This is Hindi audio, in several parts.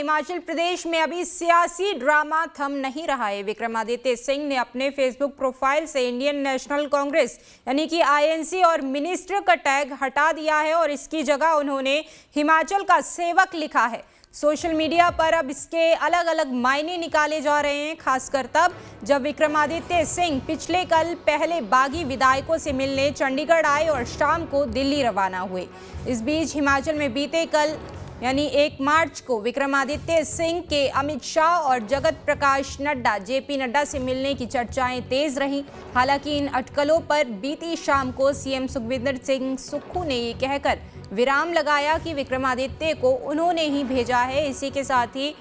हिमाचल प्रदेश में अभी सियासी ड्रामा थम नहीं रहा है। विक्रमादित्य सिंह ने अपने फेसबुक प्रोफाइल से इंडियन नेशनल कांग्रेस यानी कि आईएनसी और मिनिस्टर का टैग हटा दिया है और इसकी जगह उन्होंने हिमाचल का सेवक लिखा है। सोशल मीडिया पर अब इसके अलग अलग मायने निकाले जा रहे हैं, खासकर तब जब विक्रमादित्य सिंह पिछले कल पहले बागी विधायकों से मिलने चंडीगढ़ आए और शाम को दिल्ली रवाना हुए। इस बीच हिमाचल में बीते कल यानी 1 मार्च को विक्रमादित्य सिंह के अमित शाह और जगत प्रकाश नड्डा जेपी नड्डा से मिलने की चर्चाएं तेज रहीं। हालांकि इन अटकलों पर बीती शाम को सीएम सुखविंदर सिंह सुक्खू ने ये कहकर विराम लगाया कि विक्रमादित्य को उन्होंने ही भेजा है। इसी के साथ ही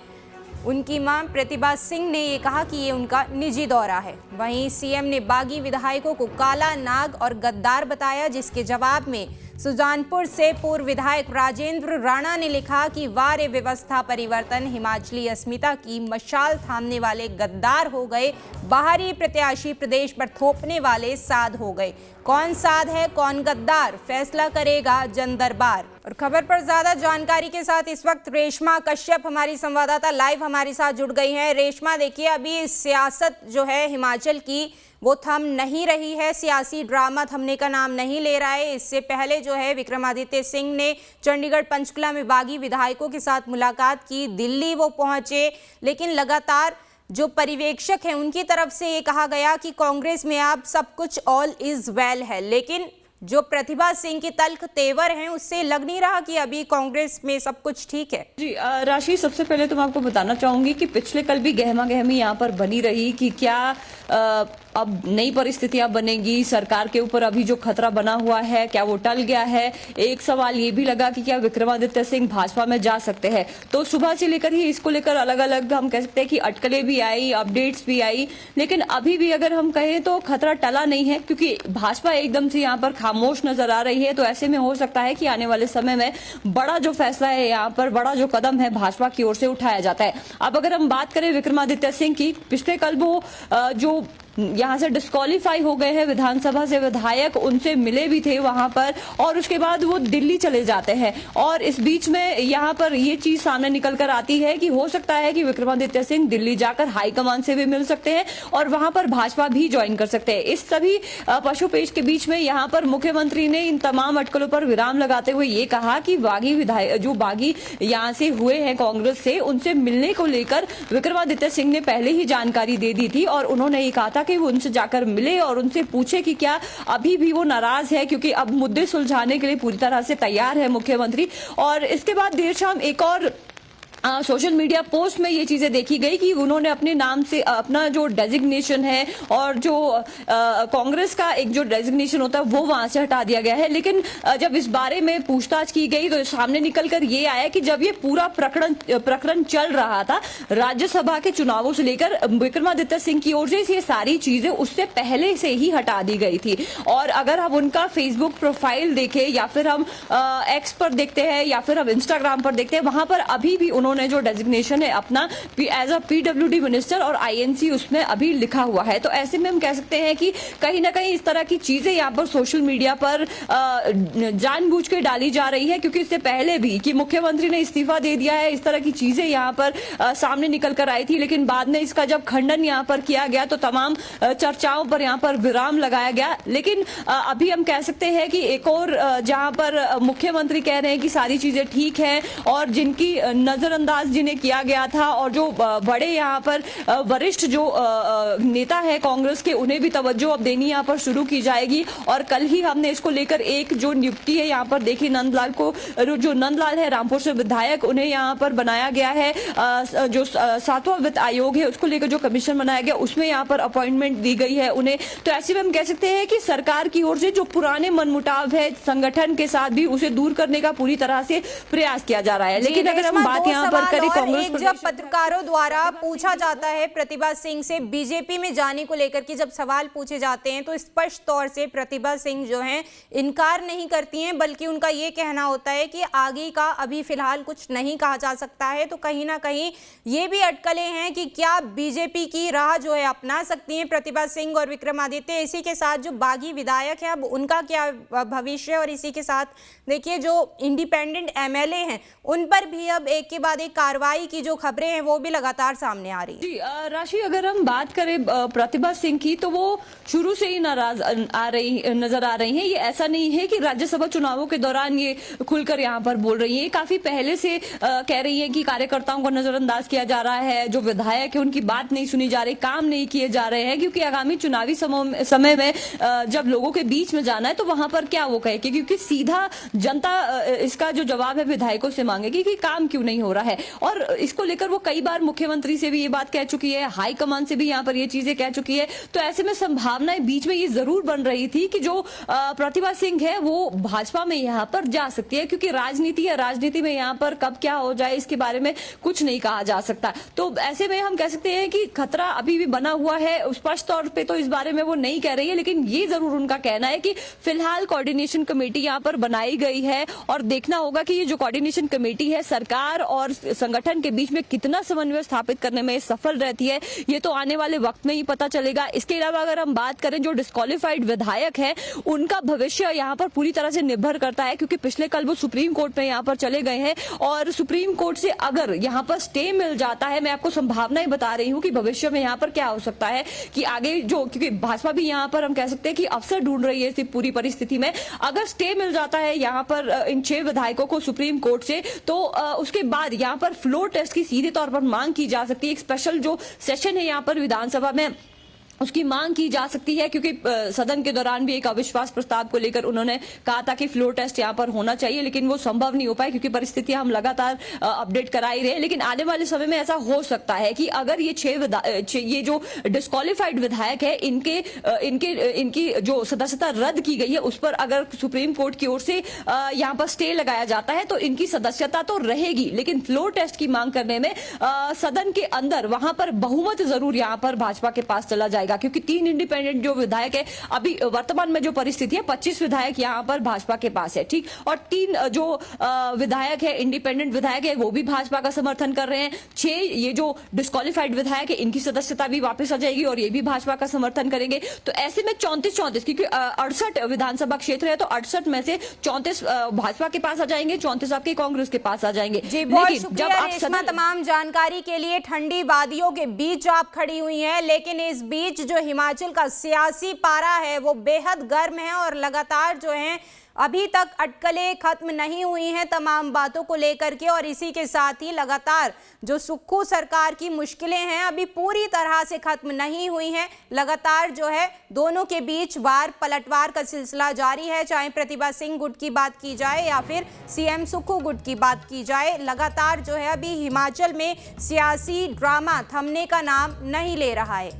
उनकी मां प्रतिभा सिंह ने ये कहा कि ये उनका निजी दौरा है। वहीं सीएम ने बागी विधायकों को काला नाग और गद्दार बताया, जिसके जवाब में सुजानपुर से पूर्व विधायक राजेंद्र राणा ने लिखा कि वारे व्यवस्था परिवर्तन हिमाचली अस्मिता की मशाल थामने वाले गद्दार हो गए, बाहरी प्रत्याशी प्रदेश पर थोपने वाले साध हो गए। कौन साध है कौन गद्दार, फैसला करेगा जन दरबार। और खबर पर ज्यादा जानकारी के साथ इस वक्त रेशमा कश्यप हमारी संवाददाता लाइव हमारे साथ जुड़ गई हैं। रेशमा, देखिए अभी सियासत जो है हिमाचल की वो थम नहीं रही है, सियासी ड्रामा थमने का नाम नहीं ले रहा है। इससे पहले जो है विक्रमादित्य सिंह ने चंडीगढ़ पंचकुला में बागी विधायकों के साथ मुलाकात की, दिल्ली वो पहुंचे, लेकिन लगातार जो पर्यवेक्षक हैं उनकी तरफ से ये कहा गया कि कांग्रेस में अब सब कुछ ऑल इज वेल है, लेकिन जो प्रतिभा सिंह की तल्ख तेवर हैं उससे लग नहीं रहा कि अभी कांग्रेस में सब कुछ ठीक है। जी राशि, सबसे पहले तो मैं आपको बताना चाहूंगी कि पिछले कल भी गहमा गहमी यहाँ पर बनी रही कि क्या अब नई परिस्थितियां बनेगी, सरकार के ऊपर अभी जो खतरा बना हुआ है क्या वो टल गया है। एक सवाल ये भी लगा कि क्या विक्रमादित्य सिंह भाजपा में जा सकते हैं। तो सुबह से लेकर ही इसको लेकर अलग अलग हम कह सकते हैं कि अटकलें भी आई, अपडेट्स भी आई, लेकिन अभी भी अगर हम कहें तो खतरा टला नहीं है, क्योंकि भाजपा एकदम से यहाँ पर खामोश नजर आ रही है। तो ऐसे में हो सकता है कि आने वाले समय में बड़ा जो फैसला है, यहाँ पर बड़ा जो कदम है भाजपा की ओर से उठाया जाता है। अब अगर हम बात करें विक्रमादित्य सिंह की, पिछले कल वो जो यहाँ से डिस्क्वालीफाई हो गए हैं विधानसभा से विधायक, उनसे मिले भी थे वहां पर और उसके बाद वो दिल्ली चले जाते हैं। और इस बीच में यहाँ पर ये चीज सामने निकल कर आती है कि हो सकता है कि विक्रमादित्य सिंह दिल्ली जाकर हाईकमान से भी मिल सकते हैं और वहां पर भाजपा भी ज्वाइन कर सकते हैं। इस सभी पशुपेश के बीच में यहाँ पर मुख्यमंत्री ने इन तमाम अटकलों पर विराम लगाते हुए ये कहा कि बागी विधायक जो बागी यहाँ से हुए हैं कांग्रेस से, उनसे मिलने को लेकर विक्रमादित्य सिंह ने पहले ही जानकारी दे दी थी और उन्होंने ये कहा था कि वो उनसे जाकर मिले और उनसे पूछे कि क्या अभी भी वो नाराज है, क्योंकि अब मुद्दे सुलझाने के लिए पूरी तरह से तैयार है मुख्यमंत्री। और इसके बाद देर शाम एक और सोशल मीडिया पोस्ट में ये चीजें देखी गई कि उन्होंने अपने नाम से अपना जो डेजिग्नेशन है और जो कांग्रेस का एक जो डेजिग्नेशन होता है वो वहां से हटा दिया गया है। लेकिन जब इस बारे में पूछताछ की गई तो सामने निकलकर ये आया कि जब ये पूरा प्रकरण चल रहा था राज्यसभा के चुनावों से लेकर, विक्रमादित्य सिंह की ओर से ये सारी चीजें उससे पहले से ही हटा दी गई थी। और अगर हम उनका फेसबुक प्रोफाइल देखें या फिर हम एक्स पर देखते हैं या फिर हम इंस्टाग्राम पर देखते हैं, वहां पर अभी भी उन्होंने जो डेजिग्नेशन है अपना एज अ पीडब्ल्यूडी मिनिस्टर और आईएनसी उसमें अभी लिखा हुआ है। तो ऐसे में हम कह सकते हैं कि कहीं ना कहीं इस तरह की चीजें यहाँ पर सोशल मीडिया पर जानबूझ के डाली जा रही है, क्योंकि इससे पहले भी कि मुख्यमंत्री ने इस्तीफा दे दिया है, इस तरह की चीजें यहाँ पर सामने निकल कर आई थी। लेकिन बाद में इसका जब खंडन यहाँ पर किया गया तो तमाम चर्चाओं पर यहाँ पर विराम लगाया गया। लेकिन अभी हम कह सकते हैं कि एक और जहाँ पर मुख्यमंत्री कह रहे हैं कि सारी चीजें ठीक है और जिनकी नजरअंदाज जिन्हें किया गया था और जो बड़े यहाँ पर वरिष्ठ जो नेता है कांग्रेस के, उन्हें भी तवज्जो अब देनी यहाँ पर शुरू की जाएगी। और कल ही हमने इसको लेकर एक जो नियुक्ति है यहाँ पर देखी, नंदलाल को, जो नंदलाल है रामपुर से विधायक, उन्हें यहाँ पर बनाया गया है। जो 7वां वित्त आयोग है उसको लेकर जो कमीशन बनाया गया उसमें यहाँ पर अपॉइंटमेंट दी गई है उन्हें। तो ऐसे में हम कह सकते हैं कि सरकार की ओर से जो पुराने मनमुटाव है संगठन के साथ भी उसे दूर करने का पूरी तरह से प्रयास किया जा रहा है। लेकिन अगर हम बात यहाँ पर करें कांग्रेस, जब पत्रकारों द्वारा पूछा जाता है प्रतिभा सिंह से बीजेपी में जाने को लेकर के, जब सवाल पूछे जाते हैं तो स्पष्ट तौर से प्रतिभा सिंह जो हैं इनकार नहीं करती हैं, बल्कि उनका ये कहना होता है कि आगे का अभी फिलहाल कुछ नहीं कहा जा सकता है। तो कहीं ना कहीं ये भी अटकलें हैं कि क्या बीजेपी की राह जो है अपना सकती हैं प्रतिभा सिंह और विक्रमादित्य। इसी के साथ जो बागी विधायक है अब उनका क्या भविष्य, और इसी के साथ देखिए जो इंडिपेंडेंट एमएलए हैं उन पर भी अब एक के बाद आपराधिक कार्रवाई की जो खबरें हैं वो भी लगातार सामने आ रही हैं। जी राशि, अगर हम बात करें प्रतिभा सिंह की, तो वो शुरू से ही नाराज नजर आ रही हैं। ये ऐसा नहीं है कि राज्यसभा चुनावों के दौरान ये खुलकर यहाँ पर बोल रही हैं। काफी पहले से कह रही हैं कि कार्यकर्ताओं को नजरअंदाज किया जा रहा है, जो विधायक है उनकी बात नहीं सुनी जा रही, काम नहीं किए जा रहे हैं, क्योंकि आगामी चुनावी समय में जब लोगों के बीच में जाना है तो वहां पर क्या वो कहे, क्योंकि सीधा जनता इसका जो जवाब है विधायकों से मांगेगी कि काम क्यों नहीं हो रहा है। और इसको लेकर वो कई बार मुख्यमंत्री से भी ये बात कह चुकी है, हाईकमान से भी यहाँ पर ये चीजें कह चुकी है। तो ऐसे में संभावनाएं बीच में ये जरूर बन रही थी कि जो प्रतिभा सिंह है वो भाजपा में यहाँ पर जा सकती है, क्योंकि राजनीति है, राजनीति में यहाँ पर कब क्या हो जाए इसके बारे में कुछ नहीं कहा जा सकता। तो ऐसे में हम कह सकते हैं कि खतरा अभी भी बना हुआ है। स्पष्ट तौर पे तो इस बारे में वो नहीं कह रही है, लेकिन ये जरूर उनका कहना है कि फिलहाल कोऑर्डिनेशन कमेटी यहाँ पर बनाई गई है और देखना होगा कि ये जो कोऑर्डिनेशन कमेटी है सरकार और संगठन के बीच में कितना समन्वय स्थापित करने में सफल रहती है, ये तो आने वाले वक्त में ही पता चलेगा। इसके अलावा अगर हम बात करें, जो डिस्क्वालिफाइड विधायक है उनका भविष्य यहाँ पर पूरी तरह से निर्भर करता है, क्योंकि पिछले कल वो सुप्रीम कोर्ट में यहाँ पर चले गए हैं और सुप्रीम कोर्ट से अगर यहाँ पर स्टे मिल जाता है, मैं आपको संभावनाएं बता रही हूँ कि भविष्य में यहाँ पर क्या हो सकता है कि आगे जो, क्योंकि भाजपा भी यहाँ पर हम कह सकते हैं कि अवसर ढूंढ रही है इस पूरी परिस्थिति में। अगर स्टे मिल जाता है यहाँ पर इन 6 विधायकों को सुप्रीम कोर्ट से, तो उसके बाद यहाँ पर फ्लोर टेस्ट की सीधे तौर पर मांग की जा सकती है। एक स्पेशल जो सेशन है यहाँ पर विधानसभा में उसकी मांग की जा सकती है, क्योंकि सदन के दौरान भी एक अविश्वास प्रस्ताव को लेकर उन्होंने कहा था कि फ्लोर टेस्ट यहां पर होना चाहिए, लेकिन वो संभव नहीं हो पाया क्योंकि परिस्थितियां हम लगातार अपडेट करा ही रहे। लेकिन आने वाले समय में ऐसा हो सकता है कि अगर ये ये जो डिस्क्वालिफाइड विधायक है इनकी जो सदस्यता रद्द की गई है उस पर अगर सुप्रीम कोर्ट की ओर से यहाँ पर स्टे लगाया जाता है तो इनकी सदस्यता तो रहेगी, लेकिन फ्लोर टेस्ट की मांग करने में सदन के अंदर वहां पर बहुमत जरूर यहाँ पर भाजपा के पास चला जाएगा, क्योंकि 3 इंडिपेंडेंट जो विधायक है, अभी वर्तमान में जो परिस्थिति है 25 विधायक यहाँ पर भाजपा के पास है, ठीक, और 3 जो विधायक है इंडिपेंडेंट विधायक है वो भी भाजपा का समर्थन कर रहे हैं। 6 ये जो डिस्क्वालिफाइड विधायक है इनकी सदस्यता भी वापस आ जाएगी और ये भी भाजपा का समर्थन करेंगे। तो ऐसे में 34 क्योंकि 68 विधानसभा क्षेत्र है तो 68 में से 34 भाजपा के पास आ जाएंगे, 34 आपके कांग्रेस के पास आ जाएंगे। जी, बहुत शुक्रिया रेशमा तमाम जानकारी के लिए। ठंडी वादियों के बीच आप खड़ी हुई हैं, लेकिन इस बीच जो हिमाचल का सियासी पारा है वो बेहद गर्म है और लगातार जो है अभी तक अटकलें खत्म नहीं हुई हैं तमाम बातों को लेकर के, और इसी के साथ ही लगातार जो सुक्खू सरकार की मुश्किलें हैं अभी पूरी तरह से खत्म नहीं हुई हैं। लगातार जो है दोनों के बीच वार पलटवार का सिलसिला जारी है, चाहे प्रतिभा सिंह गुट की बात की जाए या फिर सीएम सुक्खू गुट की बात की जाए। लगातार जो है अभी हिमाचल में सियासी ड्रामा थमने का नाम नहीं ले रहा है।